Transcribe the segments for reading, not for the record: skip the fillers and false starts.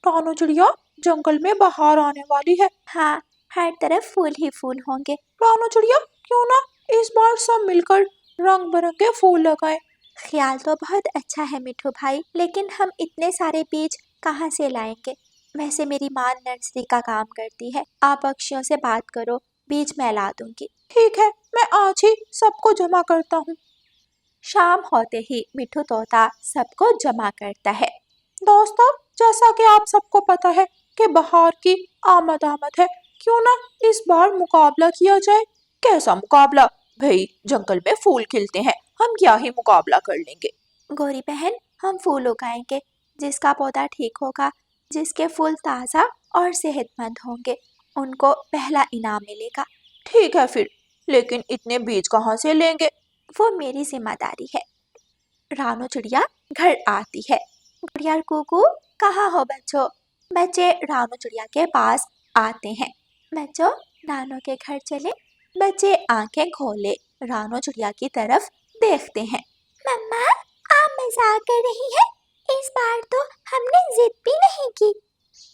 रानू चिड़िया जंगल में बाहर आने वाली है। हाँ, हर तरफ फूल ही फूल होंगे। रानू चिड़िया क्यों ना इस बार सब मिलकर रंग बिरंगे फूल लगाएं। ख्याल तो बहुत अच्छा है मिठू भाई, लेकिन हम इतने सारे बीज कहाँ से लाएंगे? वैसे मेरी माँ नर्सरी का काम करती है, आप पक्षियों से बात करो, बीज मैं ला दूंगी। ठीक है, मैं आज ही सबको जमा करता हूँ। शाम होते ही मिठू तोता सबको जमा करता है। दोस्तों, जैसा कि आप सबको पता है कि बहार की आमद है, क्यों ना इस बार मुकाबला किया जाए। कैसा मुकाबला? भाई जंगल में फूल खिलते हैं, हम क्या ही मुकाबला कर लेंगे। गोरी बहन, हम फूल उगाएंगे। जिसका पौधा ठीक होगा, जिसके फूल ताज़ा और सेहतमंद होंगे, उनको पहला इनाम मिलेगा। ठीक है फिर, लेकिन इतने बीज कहाँ से लेंगे? वो मेरी जिम्मेदारी है। रानू चिड़िया घर आती है। गुड़िया कुकू, कहाँ हो बच्चों? बच्चे रानू चिड़िया के पास आते हैं। बच्चों, नानू के घर चले। बच्चे आंखें खोले रानू चिड़िया की तरफ देखते हैं। मम्मा, आप मजाक कर रही हैं? इस बार तो हमने जिद भी नहीं की।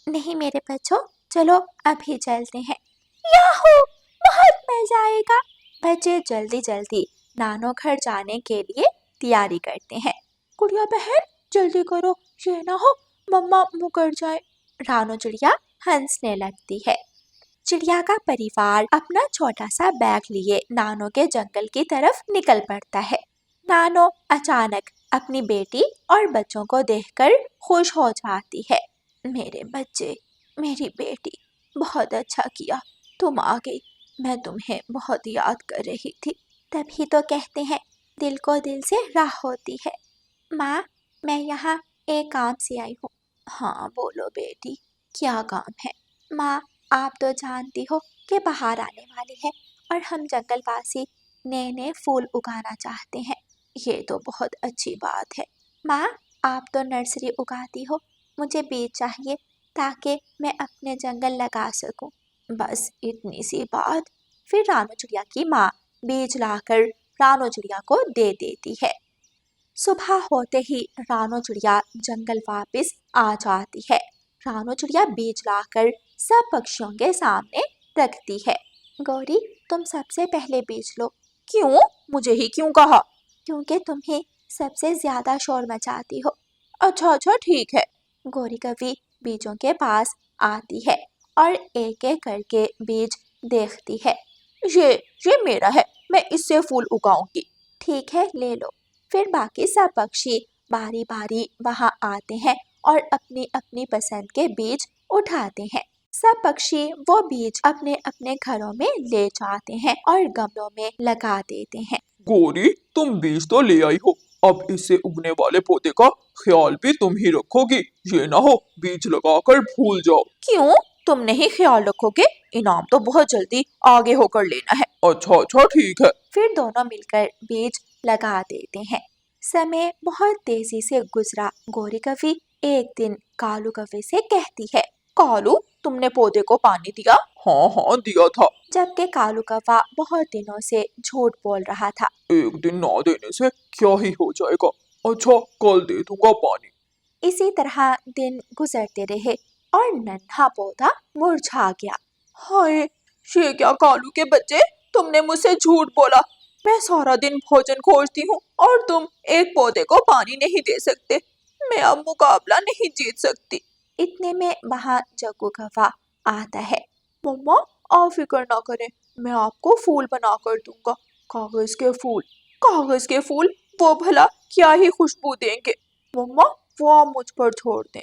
नहीं मेरे बच्चों, चलो अभी चलते हैं। याहू, बहुत मजा आएगा। बच्चे जल्दी जल्दी नानो घर जाने के लिए तैयारी करते हैं। गुड़िया बहन जल्दी करो, ये ना हो मम्मा मुकर जाए। रानू चिड़िया हंसने लगती है। चिड़िया का परिवार अपना छोटा सा बैग लिए नानो के जंगल की तरफ निकल पड़ता है। नानो अचानक अपनी बेटी और बच्चों को देखकर खुश हो जाती है। मेरे बच्चे, मेरी बेटी, बहुत अच्छा किया तुम आ गई। मैं तुम्हें बहुत याद कर रही थी। तभी तो कहते हैं, दिल को दिल से राह होती है। माँ, मैं यहाँ एक काम से आई हूँ। हाँ बोलो बेटी, क्या काम है? माँ, आप तो जानती हो कि बाहर आने वाली है और हम जंगलवासी नए नए फूल उगाना चाहते हैं। ये तो बहुत अच्छी बात है। माँ, आप तो नर्सरी उगाती हो, मुझे बीज चाहिए ताकि मैं अपने जंगल लगा सकूं। बस इतनी सी बात। फिर रानू चिड़िया की माँ बीज लाकर रानू चिड़िया को दे देती है। सुबह होते ही रानू चिड़िया जंगल वापस आ जाती है। रानू चिड़िया बीज लाकर सब पक्षियों के सामने रखती है। गौरी, तुम सबसे पहले बीज लो। क्यों? मुझे ही क्यों कहा? क्योंकि तुम ही सबसे ज्यादा शोर मचाती हो। अच्छा ठीक है। गौरी कवि बीजों के पास आती है और एक एक करके बीज देखती है। ये मेरा है, मैं इससे फूल उगाऊंगी। ठीक है, ले लो। फिर बाकी सब पक्षी बारी बारी वहां आते हैं और अपनी अपनी पसंद के बीज उठाते हैं। सब पक्षी वो बीज अपने अपने घरों में ले जाते हैं और गमलों में लगा देते हैं। गौरी, तुम बीज तो ले आई हो, अब इससे उगने वाले पौधे का ख्याल भी तुम ही रखोगी। ये ना हो बीज लगाकर भूल जाओ। क्यों? तुम नहीं ख्याल रखोगे? इनाम तो बहुत जल्दी आगे होकर लेना है। अच्छा ठीक है। फिर दोनों मिलकर बीज लगा देते हैं। समय बहुत तेजी से गुजरा। गौरी कवि एक दिन कालू कवि से कहती है, कालू, तुमने पौधे को पानी दिया? हाँ दिया था। जबकि कालू कौवा बहुत दिनों से झूठ बोल रहा था। एक दिन ना देने से क्या ही हो जाएगा। अच्छा, कल दे दूंगा पानी। इसी तरह दिन गुजरते रहे और नन्हा पौधा मुरझा गया। हाय, ये क्या कालू के बच्चे, तुमने मुझसे झूठ बोला। मैं सारा दिन भोजन खोजती हूँ और तुम एक पौधे को पानी नहीं दे सकते। मैं अब मुकाबला नहीं जीत सकती। इतने में वहाँ जग्गू कौवा आता है। मम्मा, आप फिक्र ना करें, मैं आपको फूल बना कर दूंगा। कागज के फूल। कागज के फूल, वो भला क्या ही खुशबू देंगे। मम्मा, वो आप मुझ पर छोड़ दें।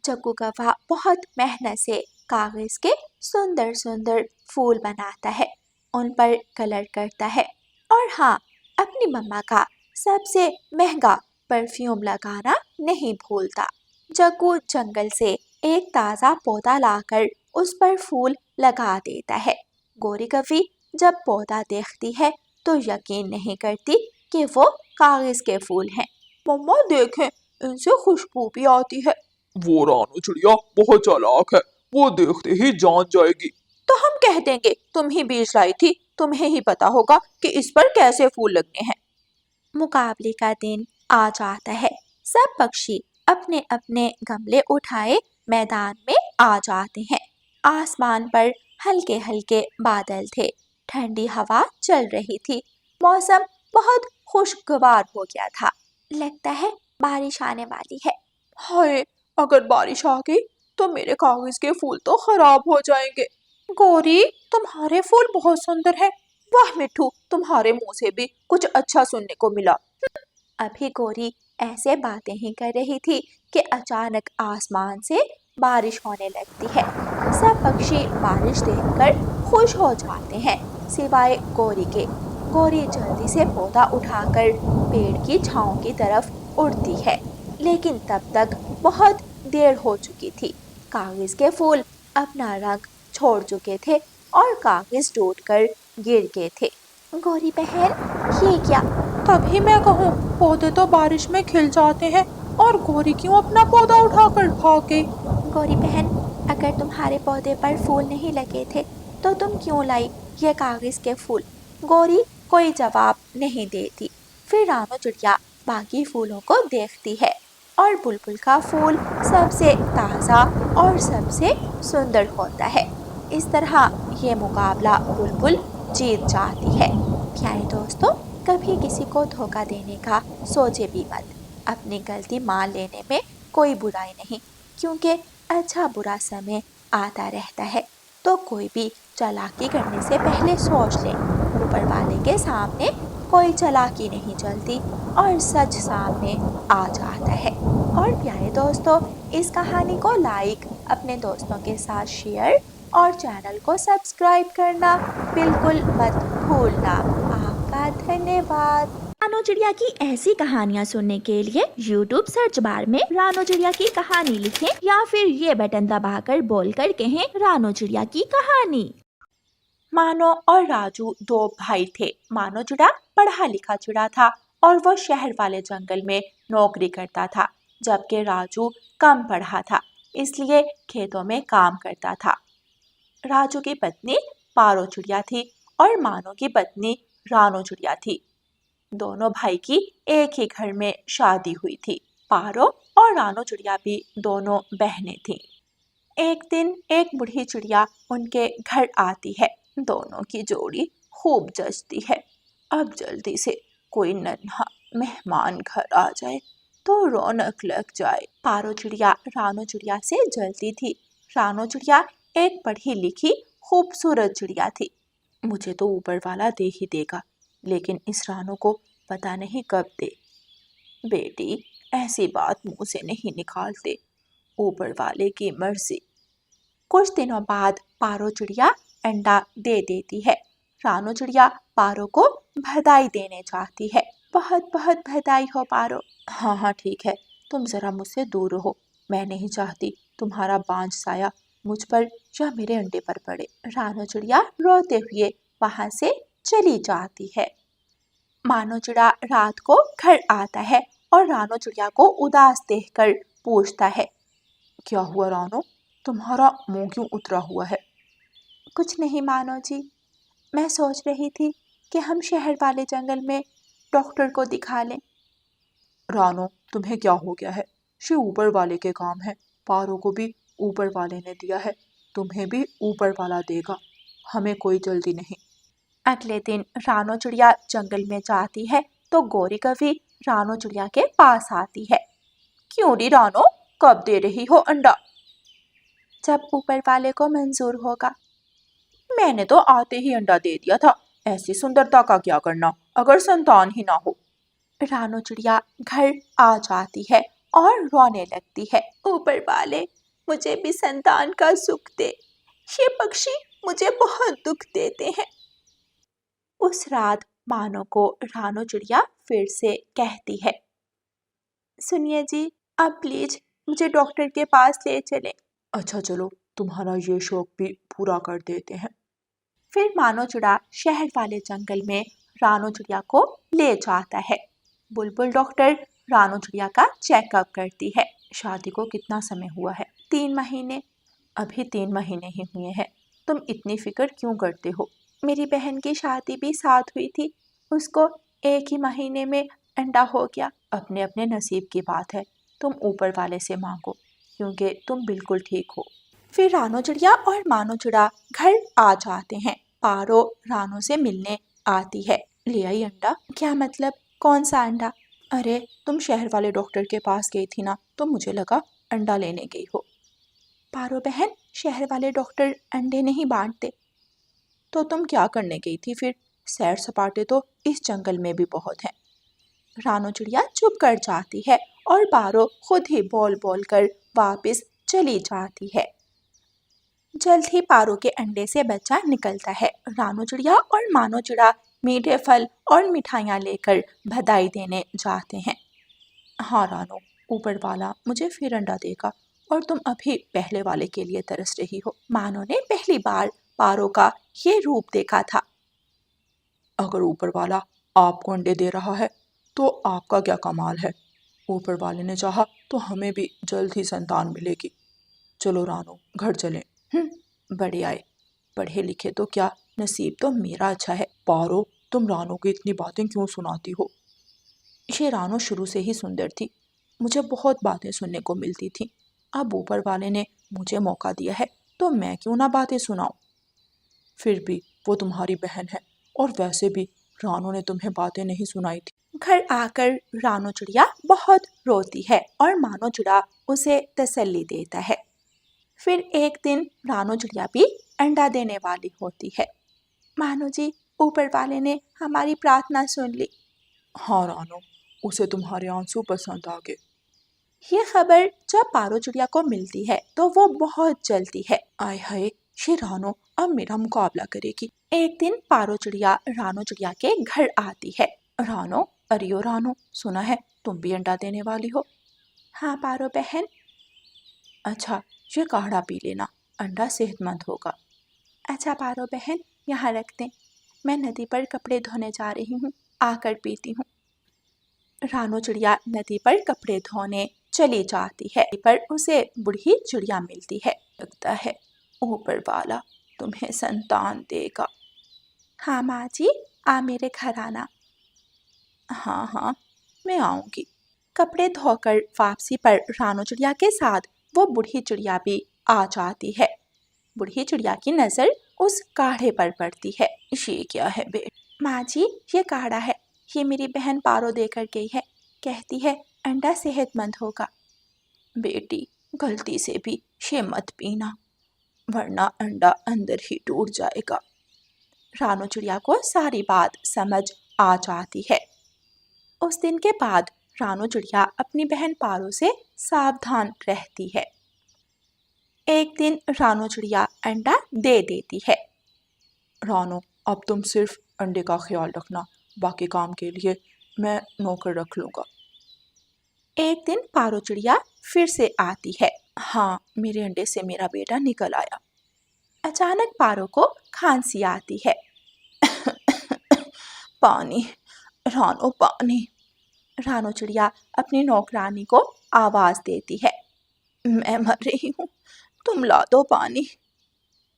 जग्गू कौवा बहुत मेहनत से कागज के सुंदर सुंदर फूल बनाता है, उन पर कलर करता है और हाँ, अपनी मम्मा का सबसे महंगा परफ्यूम लगाना नहीं भूलता। जग्गू जंगल से एक ताज़ा पौधा लाकर उस पर फूल लगा देता है। गौरी कवि जब पौधा देखती है तो यकीन नहीं करती कि वो कागज के फूल हैं। मम्मा देखें, इनसे खुशबू भी आती है। वो रानू चिड़िया बहुत चालाक है, वो देखते ही जान जाएगी। तो हम कह देंगे तुम ही बीज लाई थी, तुम्हें ही पता होगा कि इस पर कैसे फूल लगने हैं। मुकाबले का दिन आ जाता है। सब पक्षी अपने अपने गमले उठाए मैदान में आ जाते हैं। आसमान पर हल्के हल्के बादल थे, ठंडी हवा चल रही थी, मौसम बहुत खुशगवार हो गया था। लगता है बारिश आने वाली है। हाय, अगर बारिश आ गई तो मेरे कागज के फूल तो खराब हो जाएंगे। गौरी, तुम्हारे फूल बहुत सुंदर हैं। वाह मिठू, तुम्हारे मुंह से भी कुछ अच्छा सुनने को मिला। अभी गौरी ऐसे बातें ही कर रही थी कि अचानक आसमान से बारिश होने लगती है। सब पक्षी बारिश देखकर खुश हो जाते हैं, सिवाय गौरी के। गौरी जल्दी से पौधा उठाकर पेड़ की छांव की तरफ उड़ती है, लेकिन तब तक बहुत देर हो चुकी थी। कागज के फूल अपना रंग छोड़ चुके थे और कागज टूटकर गिर गए थे। गौरी बहन, ये क्या? तभी मैं कहूँ, पौधे तो बारिश में खिल जाते हैं और गौरी क्यों अपना पौधा उठाकर भाग गई? गौरी बहन, अगर तुम्हारे पौधे पर फूल नहीं लगे थे तो तुम क्यों लाई ये कागज के फूल? गौरी कोई जवाब नहीं देती। फिर रानो चिड़िया बाकी फूलों को देखती है और बुलबुल का फूल सबसे ताज़ा और सबसे सुंदर होता है। इस तरह ये मुकाबला बुलबुल जीत जाती है। प्यारे दोस्तों, कभी किसी को धोखा देने का सोचे भी मत। अपनी गलती मान लेने में कोई बुराई नहीं, क्योंकि अच्छा बुरा समय आता रहता है। तो कोई भी चालाकी करने से पहले सोच ले। ऊपर वाले के सामने कोई चालाकी नहीं चलती और सच सामने आ जाता है। और प्यारे दोस्तों, इस कहानी को लाइक, अपने दोस्तों के साथ शेयर और चैनल को सब्सक्राइब करना बिल्कुल मत भूलना। आपका धन्यवाद। रानो चिड़िया की ऐसी कहानियाँ सुनने के लिए YouTube सर्च बार में रानो चिड़िया की कहानी लिखें या फिर ये बटन दबाकर बोलकर कहें रानो चिड़िया की कहानी। मानो और राजू दो भाई थे। मानो चिड़ा पढ़ा लिखा चिड़ा था और वो शहर वाले जंगल में नौकरी करता था, जबकि राजू कम पढ़ा था, इसलिए खेतों में काम करता था। राजू की पत्नी पारो चिड़िया थी और मानो की पत्नी रानो चिड़िया थी। दोनों भाई की एक ही घर में शादी हुई थी। पारो और रानो चिड़िया भी दोनों बहनें थीं। एक दिन एक बूढ़ी चिड़िया उनके घर आती है। दोनों की जोड़ी खूब जचती है। अब जल्दी से कोई नन्हा मेहमान घर आ जाए तो रौनक लग जाए। पारो चिड़िया रानो चिड़िया से जलती थी। रानो चिड़िया एक पढ़ी लिखी खूबसूरत चिड़िया थी। मुझे तो ऊपर वाला दे ही देगा, लेकिन इस रानो को पता नहीं कब दे। बेटी, ऐसी बात मुंह से नहीं निकालते, ऊपर वाले की मर्जी। कुछ दिनों बाद पारो चिड़िया अंडा दे देती है। रानो चिड़िया पारो को बधाई देने चाहती है। बहुत बहुत बधाई हो पारो। हाँ हाँ ठीक है, तुम जरा मुझसे दूर रहो। मैं नहीं चाहती तुम्हारा बांझ साया मुझ पर या मेरे अंडे पर पड़े। रानो चिड़िया रोते हुए वहां से चली जाती है। मानो चिड़ा रात को घर आता है और रानो चिड़िया को उदास देखकर पूछता है, क्या हुआ रानो, तुम्हारा मुंह क्यों उतरा हुआ है? कुछ नहीं मानो जी, मैं सोच रही थी कि हम शहर वाले जंगल में डॉक्टर को दिखा लें। रानो, तुम्हें क्या हो गया है? ये ऊपर वाले के काम है। पारो को भी ऊपर वाले ने दिया है, तुम्हें भी ऊपर वाला देगा। हमें कोई जल्दी नहीं। अगले दिन रानो चिड़िया जंगल में जाती है तो गौरी कभी रानो चिड़िया के पास आती है। क्यों री रानो, कब दे रही हो अंडा? जब ऊपर वाले को मंजूर होगा। मैंने तो आते ही अंडा दे दिया था। ऐसी सुंदरता का क्या करना अगर संतान ही ना हो। रानो चिड़िया घर आ जाती है और रोने लगती है। ऊपर वाले, मुझे भी संतान का सुख दे। ये पक्षी मुझे बहुत दुख देते हैं। उस रात मानो को रानो चिड़िया फिर से कहती है, सुनिए जी, आप प्लीज मुझे डॉक्टर के पास ले चलें। अच्छा चलो, तुम्हारा ये शौक भी पूरा कर देते हैं। फिर मानो चिड़ा शहर वाले जंगल में रानो चिड़िया को ले जाता है। बुलबुल डॉक्टर रानो चिड़िया का चेकअप करती है। शादी को कितना समय हुआ है? 3 महीने। अभी 3 महीने ही हुए हैं, तुम इतनी फिक्र क्यों करते हो? मेरी बहन की शादी भी साथ हुई थी, उसको 1 ही महीने में अंडा हो गया। अपने अपने नसीब की बात है, तुम ऊपर वाले से मांगो। क्योंकि तुम बिल्कुल ठीक हो। फिर रानो चिड़िया और मानो चिड़ा घर आ जाते हैं। पारो रानो से मिलने आती है। ले आई अंडा? क्या मतलब? कौन सा अंडा? अरे तुम शहर वाले डॉक्टर के पास गई थी ना, तो मुझे लगा अंडा लेने गई हो। पारो बहन, शहर वाले डॉक्टर अंडे नहीं बांटते। तो तुम क्या करने गई थी फिर? सैर सपाटे तो इस जंगल में भी बहुत हैं। रानो चिड़िया चुप कर जाती है और पारो खुद ही बोल बोल कर वापस चली जाती है। जल्द ही पारो के अंडे से बच्चा निकलता है। रानो चिड़िया और मानो चिड़ा मीठे फल और मिठाइयाँ लेकर बधाई देने जाते हैं। हाँ रानो, ऊपर वाला मुझे फिर अंडा देगा और तुम अभी पहले वाले के लिए तरस रही हो। मानो ने पहली बार पारो का ये रूप देखा था। अगर ऊपर वाला आपको अंडे दे रहा है तो आपका क्या कमाल है। ऊपर वाले ने चाहा तो हमें भी जल्द ही संतान मिलेगी। चलो रानो, घर चलें। बड़े आए। पढ़े लिखे तो क्या, नसीब तो मेरा अच्छा है। पारो, तुम रानो को इतनी बातें क्यों सुनाती हो? ये रानो शुरू से ही सुंदर थी, मुझे बहुत बातें सुनने को मिलती थी। अब ऊपर वाले ने मुझे मौका दिया है तो मैं क्यों ना बातें सुनाऊं। फिर भी वो तुम्हारी बहन है, और वैसे भी रानो ने तुम्हें बातें नहीं सुनाई थी। घर आकर रानो चिड़िया बहुत रोती है और मानो चिड़ा उसे तसल्ली देता है। फिर एक दिन रानो चिड़िया भी अंडा देने वाली होती है। मानो जी, ऊपर वाले ने हमारी प्रार्थना सुन ली। हाँ रानो, उसे तुम्हारे आंसू पसंद आ गए। ये खबर जब पारो चिड़िया को मिलती है तो वो बहुत जलती है। आय हाय, ये रानो अब मेरा मुकाबला करेगी। एक दिन पारो चिड़िया रानो चिड़िया के घर आती है। रानो, अरे ओ रानो, सुना है तुम भी अंडा देने वाली हो। हाँ पारो बहन। अच्छा, ये काढ़ा पी लेना, अंडा सेहतमंद होगा। अच्छा पारो बहन, यहाँ रख दें, मैं नदी पर कपड़े धोने जा रही हूँ, आकर पीती हूँ। रानो चिड़िया नदी पर कपड़े धोने चली जाती है, पर उसे बूढ़ी चिड़िया मिलती है। लगता है ऊपर वाला तुम्हें संतान देगा। हाँ माँ जी, आ मेरे घर आना। हाँ हाँ, मैं आऊँगी। कपड़े धोकर वापसी पर रानो चिड़िया के साथ वो बूढ़ी चिड़िया भी आ जाती है। बूढ़ी चिड़िया की नज़र उस काढ़े पर पड़ती है। ये क्या है बे? माँ जी, ये काढ़ा है, ये मेरी बहन पारो देकर गई है, कहती है अंडा सेहतमंद होगा। बेटी, गलती से भी ये मत पीना, वरना अंडा अंदर ही टूट जाएगा। रानो चिड़िया को सारी बात समझ आ जाती है। उस दिन के बाद रानो चिड़िया अपनी बहन पारो से सावधान रहती है। एक दिन रानो चिड़िया अंडा दे देती है। रानो, अब तुम सिर्फ अंडे का ख्याल रखना, बाकी काम के लिए मैं नौकर रख लूँगा। एक दिन पारो चिड़िया फिर से आती है। हाँ, मेरे अंडे से मेरा बेटा निकल आया। अचानक पारो को खांसी आती है। पानी, रानो पानी। रानो चिड़िया अपनी नौकरानी को आवाज़ देती है। मैं मर रही हूँ, तुम ला दो पानी।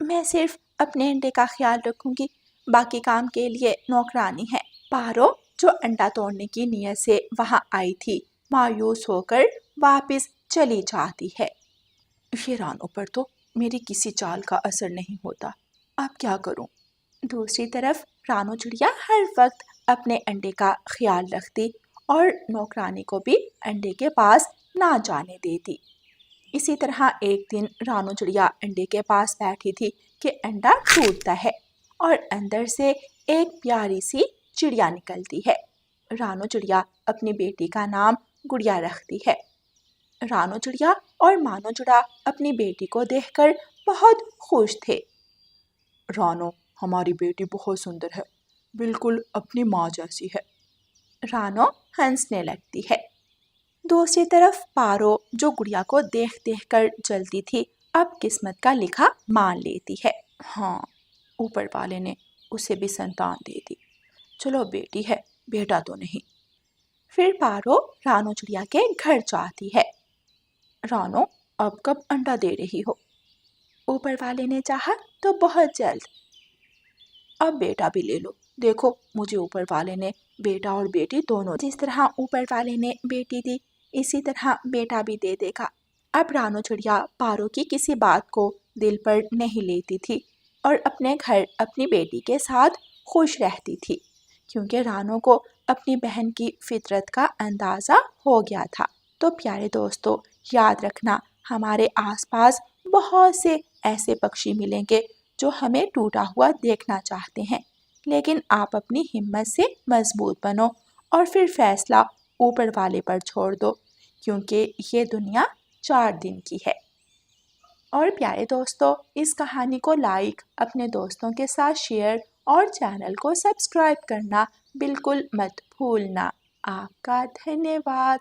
मैं सिर्फ अपने अंडे का ख्याल रखूंगी, बाकी काम के लिए नौकरानी है। पारो, जो अंडा तोड़ने की नीयत से वहाँ आई थी, मायूस होकर वापस चली जाती है। ये रानो पर तो मेरी किसी चाल का असर नहीं होता, अब क्या करूं? दूसरी तरफ रानो चिड़िया हर वक्त अपने अंडे का ख्याल रखती और नौकरानी को भी अंडे के पास ना जाने देती। इसी तरह एक दिन रानो चिड़िया अंडे के पास बैठी थी कि अंडा टूटता है और अंदर से एक प्यारी सी चिड़िया निकलती है। रानो चिड़िया अपनी बेटी का नाम गुड़िया रखती है। रानो चिड़िया और मानो चिड़ा अपनी बेटी को देखकर बहुत खुश थे। रानो, हमारी बेटी बहुत सुंदर है, बिल्कुल अपनी माँ जैसी है। रानो हंसने लगती है। दूसरी तरफ पारो, जो गुड़िया को देख देख कर जलती थी, अब किस्मत का लिखा मान लेती है। हाँ, ऊपर वाले ने उसे भी संतान दे दी। चलो बेटी है, बेटा तो नहीं। फिर पारो रानो चिड़िया के घर जाती है। रानो, अब कब अंडा दे रही हो? ऊपर वाले ने चाहा तो बहुत जल्द। अब बेटा भी ले लो, देखो मुझे ऊपर वाले ने बेटा और बेटी दोनों। जिस तरह ऊपर वाले ने बेटी दी, इसी तरह बेटा भी दे देगा। अब रानो चिड़िया पारो की किसी बात को दिल पर नहीं लेती थी और अपने घर अपनी बेटी के साथ खुश रहती थी, क्योंकि रानो को अपनी बहन की फितरत का अंदाज़ा हो गया था। तो प्यारे दोस्तों, याद रखना, हमारे आसपास बहुत से ऐसे पक्षी मिलेंगे जो हमें टूटा हुआ देखना चाहते हैं, लेकिन आप अपनी हिम्मत से मजबूत बनो और फिर फैसला ऊपर वाले पर छोड़ दो, क्योंकि ये दुनिया 4 दिन की है। और प्यारे दोस्तों, इस कहानी को लाइक, अपने दोस्तों के साथ शेयर और चैनल को सब्सक्राइब करना बिल्कुल मत भूलना। आपका धन्यवाद।